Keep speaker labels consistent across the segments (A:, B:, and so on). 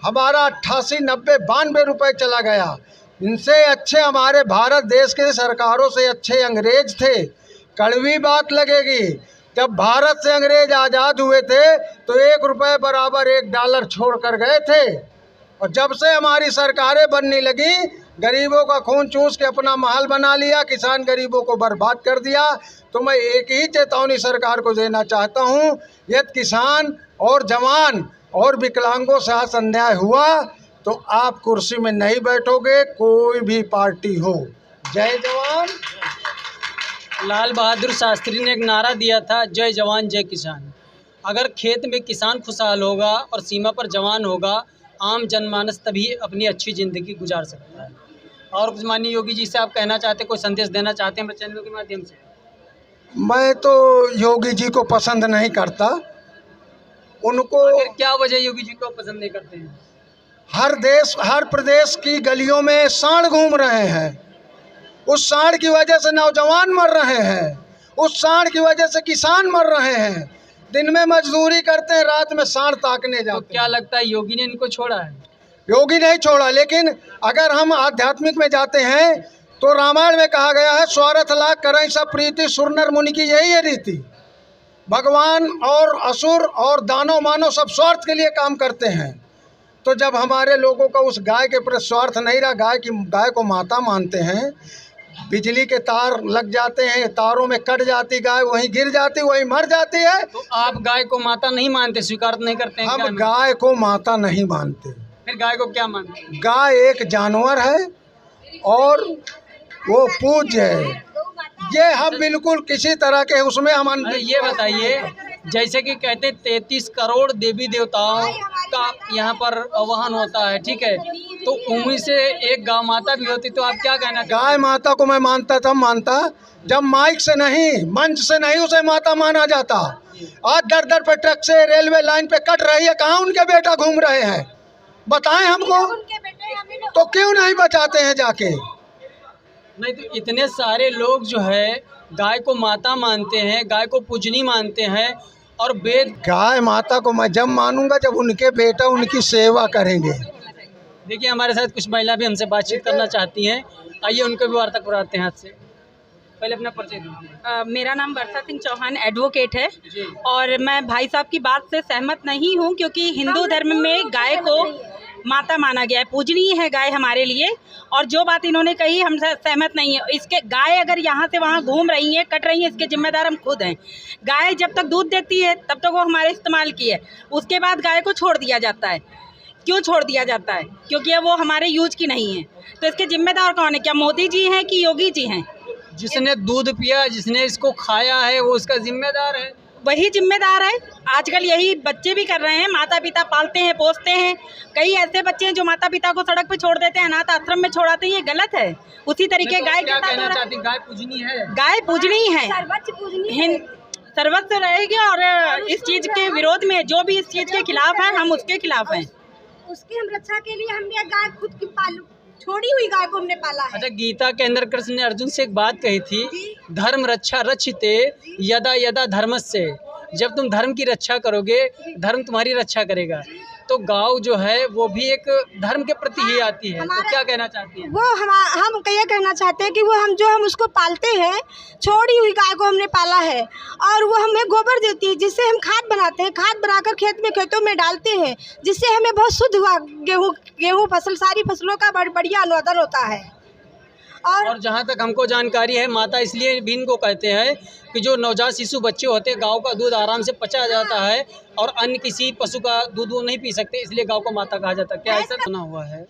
A: हमारा 88, 90, 92 रुपये चला गया। इनसे अच्छे हमारे भारत देश के सरकारों से अच्छे अंग्रेज थे। कड़वी बात लगेगी, जब भारत से अंग्रेज आज़ाद हुए थे तो 1 रुपये बराबर $1 छोड़ कर गए थे, और जब से हमारी सरकारें बनने लगी गरीबों का खून चूस के अपना महल बना लिया, किसान गरीबों को बर्बाद कर दिया। तो मैं एक ही चेतावनी सरकार को देना चाहता हूँ, यदि किसान और जवान और विकलांगों से आज अन्याय हुआ तो आप कुर्सी में नहीं बैठोगे, कोई भी पार्टी हो। जय जवान।
B: लाल बहादुर शास्त्री ने एक नारा दिया था, जय जवान जय किसान। अगर खेत में किसान खुशहाल होगा और सीमा पर जवान होगा, आम जनमानस तभी अपनी अच्छी ज़िंदगी गुजार सकता है। और कुछ माननीय योगी जी से आप कहना चाहते हैं, कोई संदेश देना चाहते हैं मेरे चैनल के माध्यम से?
A: मैं तो योगी जी को पसंद नहीं करता। उनको
B: क्या वजह योगी जी को पसंद नहीं करते हैं?
A: हर प्रदेश की गलियों में सांड घूम रहे हैं। उस सांड की वजह से नौजवान मर रहे हैं, उस सांड की वजह से किसान मर रहे हैं। दिन में मजदूरी करते हैं, रात में सांड ताकने जाते हैं।
B: तो क्या लगता है योगी ने इनको छोड़ा है?
A: योगी नहीं छोड़ा, लेकिन अगर हम आध्यात्मिक में जाते हैं तो रामायण में कहा गया है, स्वार्थ लाख करें सब प्रीति, सुर नर मुनि की यही है रीति। भगवान और असुर और दानव मानव सब स्वार्थ के लिए काम करते हैं। तो जब हमारे लोगों का उस गाय के प्रति स्वार्थ नहीं रहा, गाय को माता मानते हैं, बिजली के तार लग जाते हैं, तारों में कट जाती गाय, वहीं गिर जाती, वहीं मर जाती है।
B: तो आप गाय को माता नहीं मानते, स्वीकार नहीं करते हैं?
A: हम गाय को माता नहीं मानते।
B: फिर गाय को क्या मानते हैं?
A: गाय एक जानवर है और वो पूज्य है। ये हम बिल्कुल किसी तरह के उसमें हम
B: ये बताइए, जैसे कि कहते 33 करोड़ देवी देवताओं का यहाँ पर आवाहन होता है, ठीक है, तो उन्हीं से एक गाय माता भी होती, तो आप क्या कहना?
A: गाय माता को मैं मानता तब मानता जब माइक से नहीं, मंच से नहीं उसे माता माना जाता। आज दर पे ट्रक से रेलवे लाइन पे कट रही है, कहाँ उनके बेटा घूम रहे हैं बताएं हमको, तो क्यों नहीं बचाते हैं जाके?
B: नहीं तो इतने सारे लोग जो है गाय को माता मानते हैं, गाय को पूजनी मानते हैं, और वेद
A: गाय माता को मैं जब मानूंगा जब उनके बेटा उनकी सेवा करेंगे।
B: देखिए हमारे साथ कुछ महिला भी हमसे बातचीत करना चाहती हैं, आइए उनको भी वार्ता कराते हैं हाथ से। पहले अपना परिचय दीजिए।
C: मेरा नाम वर्षा सिंह चौहान एडवोकेट है, और मैं भाई साहब की बात से सहमत नहीं हूं, क्योंकि हिंदू धर्म में गाय को माता माना गया है, पूजनीय है गाय हमारे लिए। और जो बात इन्होंने कही हम सहमत नहीं है। इसके गाय अगर यहाँ से वहाँ घूम रही है, कट रही है, इसके जिम्मेदार हम खुद हैं। गाय जब तक दूध देती है तब तक वो हमारे इस्तेमाल की है, उसके बाद गाय को छोड़ दिया जाता है। क्यों छोड़ दिया जाता है? क्योंकि वो हमारे यूज की नहीं है। तो इसके जिम्मेदार कौन है? क्या मोदी जी हैं कि योगी जी हैं?
B: जिसने दूध पिया, जिसने इसको खाया है, वो उसका जिम्मेदार है,
C: वही जिम्मेदार है। आजकल यही बच्चे भी कर रहे हैं, माता पिता पालते हैं, पोसते हैं। कई ऐसे बच्चे हैं जो माता पिता को सड़क पे छोड़ देते हैं, अनाथ आश्रम में छोड़ाते हैं, ये गलत है। उसी तरीके गाय
B: क्या कहना चाहती? गाय पूजनीय है,
C: गाय पूजनीय है, सर्वस्व रहेगी। और इस चीज के विरोध में जो भी इस चीज के खिलाफ है, हम उसके खिलाफ हैं।
D: उसकी हम रक्षा के लिए हमने गाय खुद की छोड़ी हुई गाय को हमने पाला है।
B: अच्छा, गीता के अंदर कृष्ण ने अर्जुन से एक बात कही थी, धर्म रक्षा रक्षिते यदा यदा धर्मस्य। जब तुम धर्म की रक्षा करोगे, धर्म तुम्हारी रक्षा करेगा। तो गाँव जो है वो भी एक धर्म के प्रति ही आती है। तो क्या कहना चाहती है?
D: वो हम ये कहना चाहते हैं कि वो हम उसको पालते हैं, छोड़ी हुई गाय को हमने पाला है, और वो हमें गोबर देती है, जिससे हम खाद बनाते हैं। खाद बनाकर खेतों में डालते हैं, जिससे हमें बहुत शुद्ध गेहूँ फसल, सारी फसलों का बढ़िया अनुवादन होता है।
B: और जहाँ तक हमको जानकारी है, माता इसलिए भी इनको कहते हैं कि जो नवजात शिशु बच्चे होते हैं, गाँव का दूध आराम से पचा जाता है और अन्य किसी पशु का दूध वो नहीं पी सकते, इसलिए गाँव को माता कहा जाता है। क्या ऐसा बना हुआ है?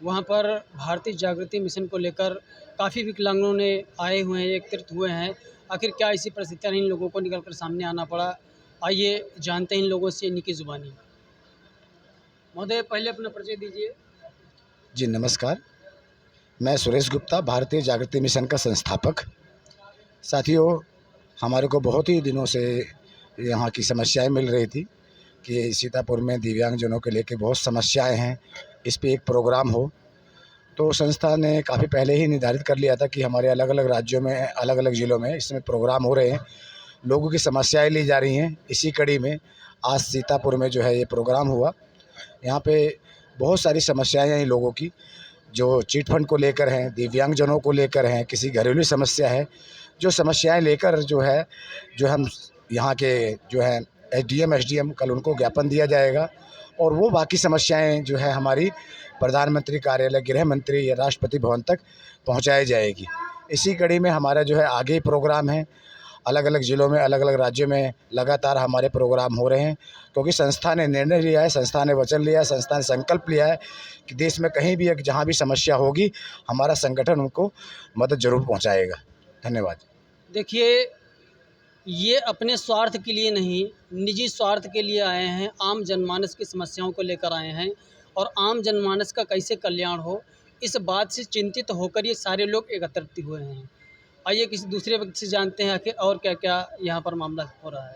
B: वहाँ पर भारतीय जागृति मिशन को लेकर काफ़ी विकलांगों ने आए हुए हैं, एकत्रित हुए हैं। आखिर क्या ऐसी परिस्थितियाँ इन लोगों को निकल कर सामने आना पड़ा? आइए जानते हैं इन लोगों से, इन्हीं की ज़ुबानी। महोदय, पहले अपना परिचय दीजिए।
E: जी नमस्कार, मैं सुरेश गुप्ता, भारतीय जागृति मिशन का संस्थापक। साथियों, हमारे को बहुत ही दिनों से यहाँ की समस्याएं मिल रही थी कि सीतापुर में दिव्यांगजनों के लेके बहुत समस्याएं हैं, इस पे एक प्रोग्राम हो। तो संस्था ने काफ़ी पहले ही निर्धारित कर लिया था कि हमारे अलग अलग राज्यों में, अलग अलग ज़िलों में इसमें प्रोग्राम हो रहे हैं, लोगों की समस्याएं ली जा रही हैं। इसी कड़ी में आज सीतापुर में जो है ये प्रोग्राम हुआ। यहाँ पे बहुत सारी समस्याएं हैं इन लोगों की, जो चिट फंड को लेकर हैं, दिव्यांगजनों को लेकर हैं, किसी घरेलू समस्या है, जो समस्याएं लेकर जो हम यहाँ के जो हैं एसडीएम कल उनको ज्ञापन दिया जाएगा और वो बाकी समस्याएं जो है हमारी प्रधानमंत्री कार्यालय, गृह मंत्री या राष्ट्रपति भवन तक पहुंचाई जाएगी। इसी कड़ी में हमारा जो है आगे प्रोग्राम है, अलग अलग ज़िलों में, अलग अलग राज्यों में लगातार हमारे प्रोग्राम हो रहे हैं, क्योंकि संस्था ने निर्णय लिया है, संस्था ने वचन लिया है, संस्था ने संकल्प लिया है कि देश में कहीं भी जहाँ भी समस्या होगी हमारा संगठन उनको मदद जरूर पहुँचाएगा। धन्यवाद।
B: देखिए, ये अपने स्वार्थ के लिए नहीं, निजी स्वार्थ के लिए आए हैं, आम जनमानस की समस्याओं को लेकर आए हैं और आम जनमानस का कैसे कल्याण हो इस बात से चिंतित होकर ये सारे लोग एकत्रित हुए हैं। आइए किसी दूसरे व्यक्ति से जानते हैं कि और क्या क्या यहाँ पर मामला हो रहा है।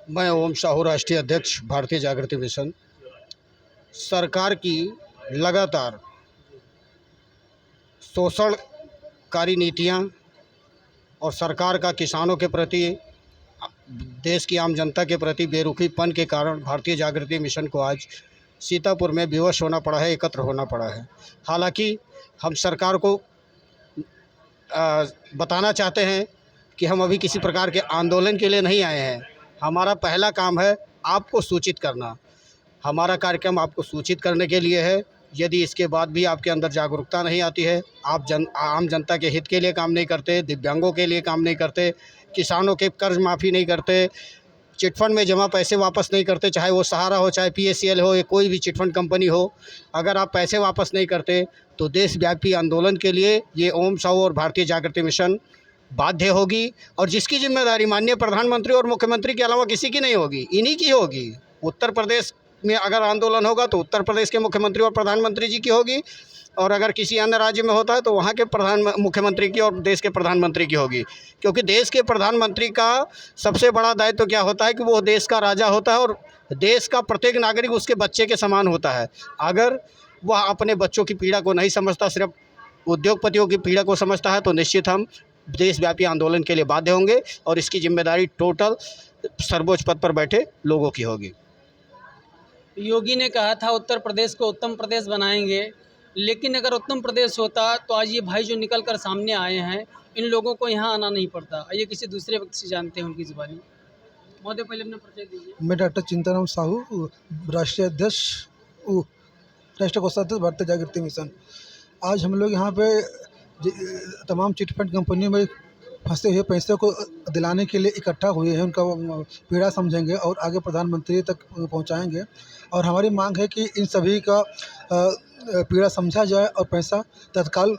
F: मैं ओम साहू, राष्ट्रीय अध्यक्ष, भारतीय जागृति मिशन। सरकार की लगातार शोषणकारी नीतियाँ और सरकार का किसानों के प्रति, देश की आम जनता के प्रति बेरुखीपन के कारण भारतीय जागृति मिशन को आज सीतापुर में विवश होना पड़ा है, एकत्र होना पड़ा है। हालांकि हम सरकार को बताना चाहते हैं कि हम अभी किसी प्रकार के आंदोलन के लिए नहीं आए हैं। हमारा पहला काम है आपको सूचित करना। हमारा कार्यक्रम आपको सूचित करने के लिए है। यदि इसके बाद भी आपके अंदर जागरूकता नहीं आती है, आप आम जनता के हित के लिए काम नहीं करते, दिव्यांगों के लिए काम नहीं करते, किसानों के कर्ज माफ़ी नहीं करते, चिटफंड में जमा पैसे वापस नहीं करते, चाहे वो सहारा हो, चाहे PACL हो, या कोई भी चिटफंड कंपनी हो, अगर आप पैसे वापस नहीं करते तो देशव्यापी आंदोलन के लिए ये ओम साहू और भारतीय जागृति मिशन बाध्य होगी। और जिसकी जिम्मेदारी माननीय प्रधानमंत्री और मुख्यमंत्री के अलावा किसी की नहीं होगी, इन्हीं की होगी। उत्तर प्रदेश में अगर आंदोलन होगा तो उत्तर प्रदेश के मुख्यमंत्री और प्रधानमंत्री जी की होगी, और अगर किसी अन्य राज्य में होता है तो वहाँ के मुख्यमंत्री की और देश के प्रधानमंत्री की होगी। क्योंकि देश के प्रधानमंत्री का सबसे बड़ा दायित्व तो क्या होता है कि वो देश का राजा होता है और देश का प्रत्येक नागरिक उसके बच्चे के समान होता है। अगर वह अपने बच्चों की पीड़ा को नहीं समझता, सिर्फ उद्योगपतियों की पीड़ा को समझता है, तो निश्चित हम देशव्यापी आंदोलन के लिए बाध्य होंगे और इसकी जिम्मेदारी टोटल सर्वोच्च पद पर बैठे लोगों की होगी।
B: योगी ने कहा था उत्तर प्रदेश को उत्तम प्रदेश बनाएंगे, लेकिन अगर उत्तम प्रदेश होता तो आज ये भाई जो निकल कर सामने आए हैं, इन लोगों को यहाँ आना नहीं पड़ता। आइए किसी दूसरे व्यक्ति से जानते हैं उनकी ज़ुबानी। महोदय, पहले अपना परिचय दीजिए।
G: मैं डॉक्टर चिंताराम साहू, राष्ट्रीय अध्यक्ष, राष्ट्रीय कोषाध्यक्ष, भारतीय जागृति मिशन। आज हम लोग यहाँ पे तमाम चिटफंड कंपनियों में फंसे हुए पैसे को दिलाने के लिए इकट्ठा हुए हैं, उनका पीड़ा समझेंगे और आगे प्रधानमंत्री तक पहुँचाएँगे। और हमारी मांग है कि इन सभी का पीड़ा समझा जाए और पैसा तत्काल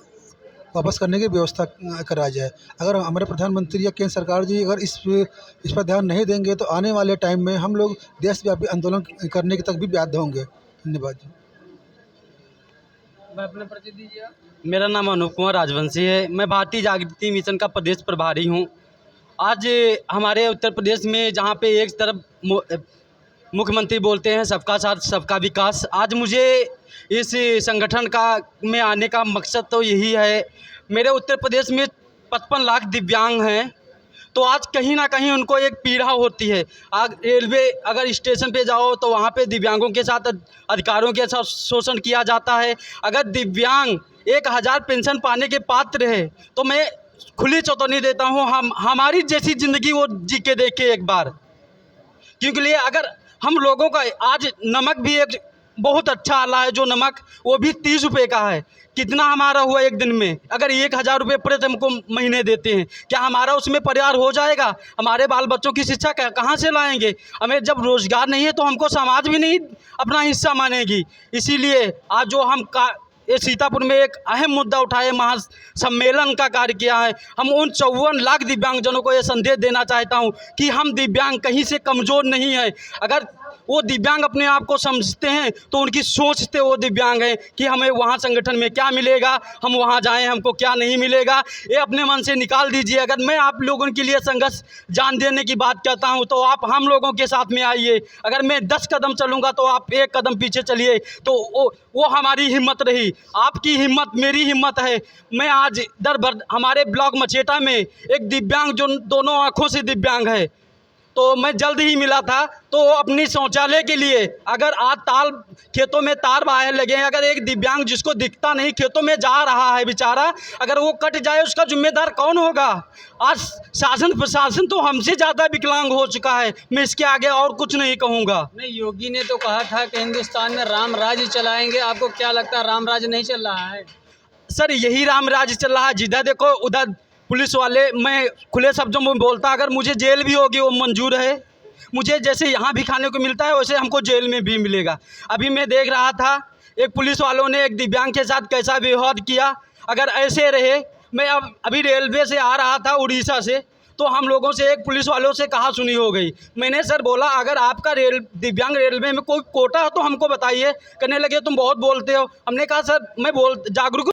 G: वापस करने की व्यवस्था करा जाए। अगर हमारे प्रधानमंत्री या केंद्र सरकार जी अगर इस पर ध्यान नहीं देंगे तो आने वाले टाइम में हम लोग देशव्यापी आंदोलन करने के तक भी बाध्य होंगे। धन्यवाद जी।
B: अपना परिचय दीजिए।
H: मेरा नाम अनूप कुमार राजवंशी है। मैं भारतीय जागृति मिशन का प्रदेश प्रभारी हूँ। आज हमारे उत्तर प्रदेश में जहाँ पे एक तरफ मुख्यमंत्री बोलते हैं सबका साथ सबका विकास, आज मुझे इस संगठन का में आने का मकसद तो यही है। मेरे उत्तर प्रदेश में 55 लाख दिव्यांग हैं, तो आज कहीं ना कहीं उनको एक पीड़ा होती है। आज रेलवे अगर स्टेशन पे जाओ तो वहाँ पे दिव्यांगों के साथ अधिकारों के साथ शोषण किया जाता है। अगर दिव्यांग 1000 पेंशन पाने के पात्र है तो मैं खुली चेतावनी देता हूँ, हमारी जैसी ज़िंदगी वो जी के देखे एक बार। क्योंकि लिए अगर हम लोगों का आज नमक भी एक बहुत अच्छा आला है, जो नमक वो भी 30 रुपये का है। कितना हमारा हुआ एक दिन में? अगर 1000 रुपये प्रति हमको महीने देते हैं, क्या हमारा उसमें परिवार हो जाएगा? हमारे बाल बच्चों की शिक्षा कहाँ से लाएंगे? हमें जब रोज़गार नहीं है तो हमको समाज भी नहीं अपना हिस्सा मानेगी। इसीलिए आज जो हम ये सीतापुर में एक अहम मुद्दा उठाए, महासम्मेलन का कार्य किया है। हम उन 54 लाख दिव्यांगजनों को ये संदेश देना चाहता हूँ कि हम दिव्यांग कहीं से कमज़ोर नहीं है। अगर वो दिव्यांग अपने आप को समझते हैं तो उनकी सोच से वो दिव्यांग हैं कि हमें वहाँ संगठन में क्या मिलेगा, हम वहाँ जाएं, हमको क्या नहीं मिलेगा, ये अपने मन से निकाल दीजिए। अगर मैं आप लोगों के लिए संघर्ष जान देने की बात कहता हूँ तो आप हम लोगों के साथ में आइए। अगर मैं 10 कदम चलूँगा तो आप 1 कदम पीछे चलिए, तो वो हमारी हिम्मत रही। आपकी हिम्मत मेरी हिम्मत है। मैं आज हमारे ब्लॉक मचेटा में एक दिव्यांग जो दोनों आँखों से दिव्यांग है, तो मैं जल्द ही मिला था, तो अपनी शौचालय के लिए अगर आज खेतों में तार बाहर लगे हैं, अगर एक दिव्यांग जिसको दिखता नहीं खेतों में जा रहा है बेचारा, अगर वो कट जाए उसका जिम्मेदार कौन होगा? आज शासन प्रशासन तो हमसे ज़्यादा विकलांग हो चुका है। मैं इसके आगे और कुछ नहीं कहूँगा।
B: नहीं, योगी ने तो कहा था कि हिंदुस्तान में राम राज्य चलाएंगे। आपको क्या लगता है राम राज्य नहीं चल रहा है?
H: सर यही राम राज्य चल रहा है। जिधर देखो उधर पुलिस वाले, मैं खुले शब्दों में बोलता, अगर मुझे जेल भी होगी वो मंजूर है। मुझे जैसे यहाँ भी खाने को मिलता है वैसे हमको जेल में भी मिलेगा। अभी मैं देख रहा था एक पुलिस वालों ने एक दिव्यांग के साथ कैसा व्यवहार किया। अगर ऐसे रहे, मैं अभी रेलवे से आ रहा था उड़ीसा से, तो हम लोगों से एक पुलिस वालों से कहा सुनी हो गई। मैंने सर बोला अगर आपका दिव्यांग रेलवे में कोई कोटा हो तो हमको बताइए। कहने लगे तुम बहुत बोलते हो। हमने कहा सर मैं जागरूक